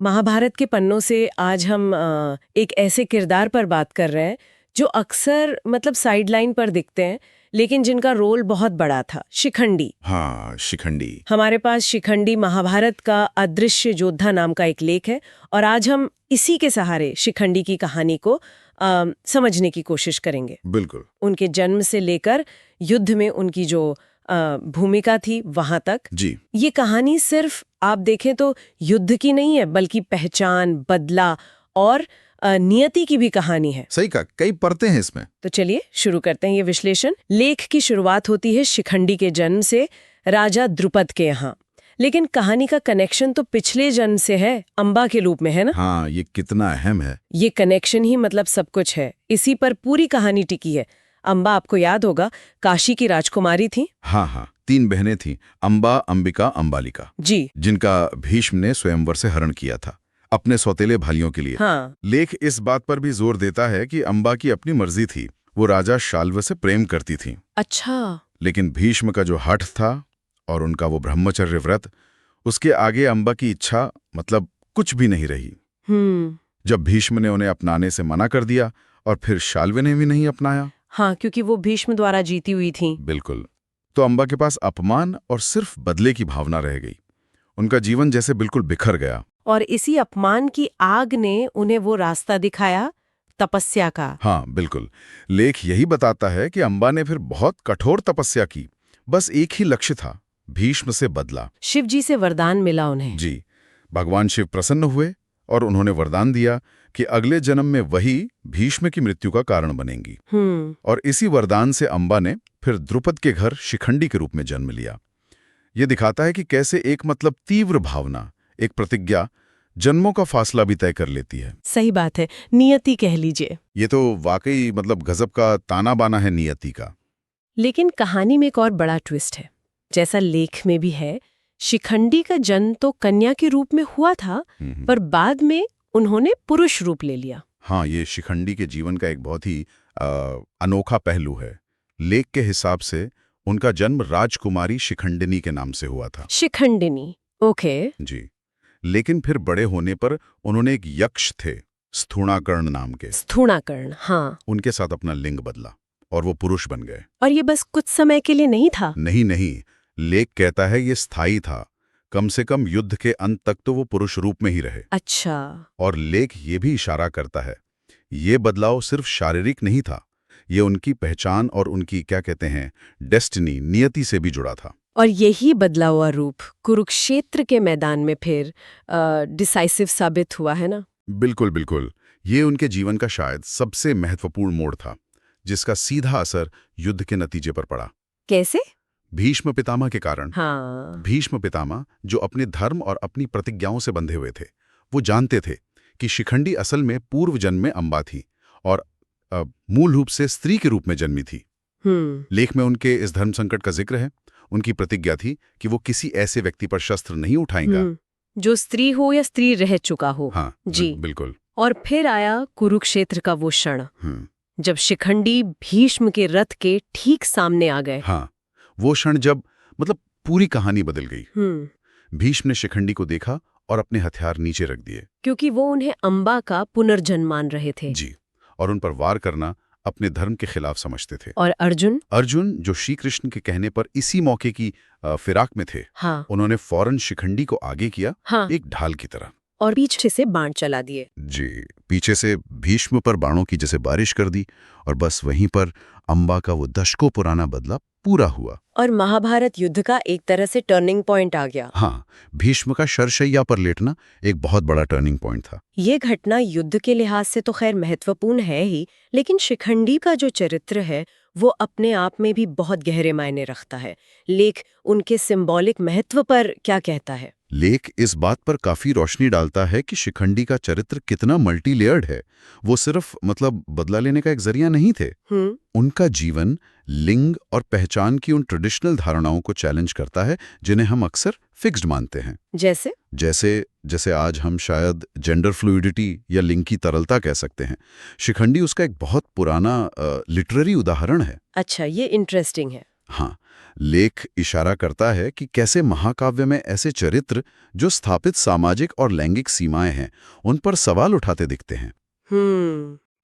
महाभारत के पन्नों से आज हम एक ऐसे किरदार पर बात कर रहे हैं जो अक्सर मतलब साइडलाइन पर दिखते हैं, लेकिन जिनका रोल बहुत बड़ा था, शिखंडी। हाँ, शिखंडी। हमारे पास शिखंडी महाभारत का अदृश्य योद्धा नाम का एक लेख है और आज हम इसी के सहारे शिखंडी की कहानी को समझने की कोशिश करेंगे। बिल्कुल। उनके जन्म से लेकर युद्ध में उनकी जो भूमिका थी वहां तक। जी। ये कहानी सिर्फ आप देखें तो युद्ध की नहीं है, बल्कि पहचान, बदला और नियति की भी कहानी है। सही कहा, कई परतें हैं इसमें। तो चलिए शुरू करते हैं ये विश्लेषण। लेख की शुरुआत होती है शिखंडी के जन्म से राजा द्रुपद के यहाँ, लेकिन कहानी का कनेक्शन तो पिछले जन्म से है, अंबा के रूप में, है ना? हाँ, ये कितना अहम है। ये कनेक्शन ही मतलब सब कुछ है, इसी पर पूरी कहानी टिकी है। अंबा, आपको याद होगा, काशी की राजकुमारी थी। हाँ, 3 बहनें थीं, अंबा, अंबिका, अंबालिका जी, जिनका भीष्म ने स्वयंवर से हरण किया था अपने सौतेले भाइयों के लिए। हाँ। लेख इस बात पर भी जोर देता है कि अंबा की अपनी मर्जी थी, वो राजा शाल्व से प्रेम करती थी। अच्छा। लेकिन भीष्म का जो हठ था और उनका वो ब्रह्मचर्य व्रत, उसके आगे अंबा की इच्छा मतलब कुछ भी नहीं रही। जब भीष्म ने उन्हें अपनाने से मना कर दिया और फिर शाल्व ने भी नहीं अपनाया। हाँ, क्योंकि वो भीष्म द्वारा जीती हुई थी। बिल्कुल। तो अंबा के पास अपमान और सिर्फ बदले की भावना रह गई। उनका जीवन जैसे बिल्कुल बिखर गया। और इसी अपमान की आग ने उन्हें वो रास्ता दिखाया, तपस्या का। हाँ, बिल्कुल। लेख यही बताता है कि अंबा ने फिर बहुत कठोर तपस्या की। बस एक ही लक्ष्य था, भीष्म से बदला। शिव जी से वरदान मिला उन्हें। जी। भगवान शिव प्रसन्न हुए और उन्होंने वरदान दिया कि अगले जन्म में वही भीष्म की मृत्यु का कारण बनेंगी। और इसी वरदान से अंबा ने फिर द्रुपद के घर शिखंडी के रूप में जन्म लिया। ये दिखाता है कि कैसे एक मतलब तीव्र भावना, एक प्रतिज्ञा जन्मों का फासला भी तय कर लेती है। सही बात है, नियति कह लीजिए। ये तो वाकई मतलब गजब का ताना बाना है नियति का। लेकिन कहानी में एक और बड़ा ट्विस्ट है। जैसा लेख में भी है, शिखंडी का जन्म तो कन्या के रूप में हुआ था, पर बाद में उन्होंने पुरुष रूप ले लिया। हाँ, ये शिखंडी के जीवन का एक बहुत ही अनोखा पहलू है। लेख के हिसाब से उनका जन्म राजकुमारी शिखंडिनी के नाम से हुआ था। शिखंडिनी, ओके। जी। लेकिन फिर बड़े होने पर उन्होंने एक यक्ष थे, स्थूणाकर्ण नाम के। स्थूणाकर्ण, हाँ। उनके साथ अपना लिंग बदला और वो पुरुष बन गए। और ये बस कुछ समय के लिए नहीं था? नहीं, लेख कहता है ये स्थायी था। कम से कम युद्ध के अंत तक तो वो पुरुष रूप में ही रहे। अच्छा। और लेख ये भी इशारा करता है, ये बदलाव सिर्फ शारीरिक नहीं था, ये उनकी पहचान और उनकी क्या कहते हैं डेस्टिनी, नियति से भी जुड़ा था। और यही बदला हुआ रूप कुरुक्षेत्र के मैदान में फिर डिसाइसिव साबित हुआ, है ना? बिल्कुल। ये उनके जीवन का शायद सबसे महत्वपूर्ण मोड़ था, जिसका सीधा असर युद्ध के नतीजे पर पड़ा। कैसे? भीष्म पितामह के कारण। हाँ। भीष्म पितामह जो अपने धर्म और अपनी प्रतिज्ञाओं से बंधे हुए थे, वो जानते थे कि शिखंडी असल में पूर्व जन्म में अंबा थी और मूल रूप से स्त्री के रूप में जन्मी थी। लेख में उनके इस धर्म संकट का जिक्र है। उनकी प्रतिज्ञा थी कि वो किसी ऐसे व्यक्ति पर शस्त्र नहीं उठाएंगा जो स्त्री हो या स्त्री रह चुका हो। हाँ, जी, बिल्कुल। और फिर आया कुरुक्षेत्र का वो क्षण, जब शिखंडी भीष्म के रथ के ठीक सामने आ गए। हाँ, वो क्षण जब मतलब पूरी कहानी बदल गई। भीष्म ने शिखंडी को देखा और अपने हथियार नीचे रख दिए, क्योंकि वो उन्हें अंबा का पुनर्जन्म मान रहे थे। जी, और उन पर वार करना अपने धर्म के खिलाफ समझते थे। और अर्जुन जो श्री कृष्ण के कहने पर इसी मौके की फिराक में थे, हाँ, उन्होंने फौरन शिखंडी को आगे किया, हाँ, एक ढाल की तरह, और पीछे से बाण चला दिए। जी, पीछे से भीष्म पर बाणों की जैसे बारिश कर दी और बस वहीं पर अंबा का वो दशकों पुराना बदला पूरा हुआ। और महाभारत युद्ध का एक तरह से टर्निंग पॉइंट आ गया। हाँ, भीष्म का शरशैया पर लेटना एक बहुत बड़ा टर्निंग पॉइंट था। ये घटना युद्ध के लिहाज से तो खैर महत्वपूर्ण है ही, लेकिन शिखंडी का जो चरित्र है वो अपने आप में भी बहुत गहरे मायने रखता है। लेख उनके सिंबॉलिक महत्व पर क्या कहता है? लेख इस बात पर काफी रोशनी डालता है कि शिखंडी का चरित्र कितना मल्टी लेयर्ड है। वो सिर्फ मतलब बदला लेने का एक जरिया नहीं थे। उनका जीवन लिंग और पहचान की उन ट्रेडिशनल धारणाओं को चैलेंज करता है जिन्हें हम अक्सर फिक्स्ड मानते हैं। जैसे आज हम शायद जेंडर फ्लूइडिटी या लिंग की तरलता कह सकते हैं। शिखंडी उसका एक बहुत पुराना लिटरेरी उदाहरण है। अच्छा, ये इंटरेस्टिंग है। हाँ, लेख इशारा करता है कि कैसे महाकाव्य में ऐसे चरित्र जो स्थापित सामाजिक और लैंगिक सीमाएं हैं, उन पर सवाल उठाते दिखते हैं।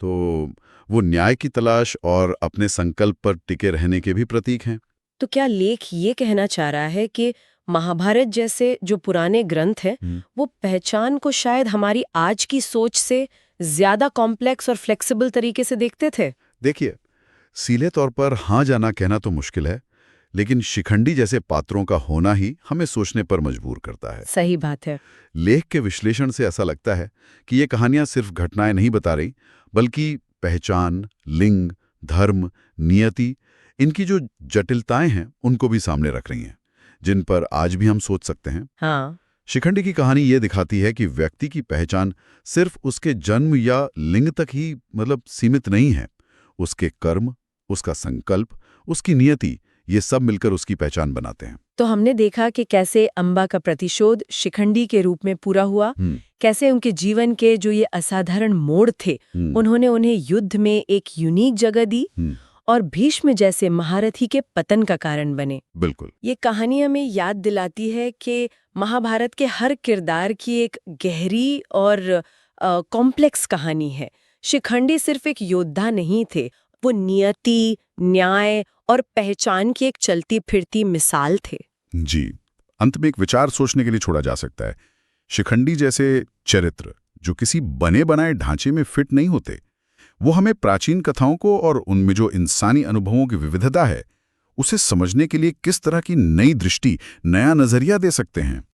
तो वो न्याय की तलाश और अपने संकल्प पर टिके रहने के भी प्रतीक हैं। तो क्या लेख ये कहना चाह रहा है कि महाभारत जैसे जो पुराने ग्रंथ हैं, वो पहचान को शायद हमारी आज की सोच से ज्यादा कॉम्प्लेक्स और फ्लेक्सिबल तरीके से देखते थे? देखिए, सीधे तौर पर हाँ जाना कहना तो मुश्किल है, लेकिन शिखंडी जैसे पात्रों का होना ही हमें सोचने पर मजबूर करता है। सही बात है। लेख के विश्लेषण से ऐसा लगता है कि ये कहानियां सिर्फ घटनाएं नहीं बता रही, बल्कि पहचान, लिंग, धर्म, नियति, इनकी जो जटिलताएं हैं उनको भी सामने रख रही हैं, जिन पर आज भी हम सोच सकते हैं। हाँ। शिखंडी की कहानी ये दिखाती है कि व्यक्ति की पहचान सिर्फ उसके जन्म या लिंग तक ही सीमित नहीं है। उसके कर्म, उसका संकल्प, उसकी नियति, ये सब मिलकर उसकी पहचान बनाते हैं। तो हमने देखा कि कैसे अम्बा का प्रतिशोध शिखंडी के रूप में पूरा हुआ, कैसे उनके जीवन के जो ये असाधारण मोड़ थे, उन्होंने उन्हें युद्ध में एक यूनिक जगह दी और भीष्म जैसे महारथी के पतन का कारण बने। बिल्कुल। ये कहानी हमें याद दिलाती है कि महाभारत के हर किरदार की एक गहरी और कॉम्प्लेक्स कहानी है। शिखंडी सिर्फ एक योद्धा नहीं थे, वो नियति, न्याय और पहचान की एक चलती फिरती मिसाल थे। जी, अंत में एक विचार सोचने के लिए छोड़ा जा सकता है। शिखंडी जैसे चरित्र जो किसी बने बनाए ढांचे में फिट नहीं होते, वो हमें प्राचीन कथाओं को और उनमें जो इंसानी अनुभवों की विविधता है, उसे समझने के लिए किस तरह की नई दृष्टि, नया नजरिया दे सकते हैं।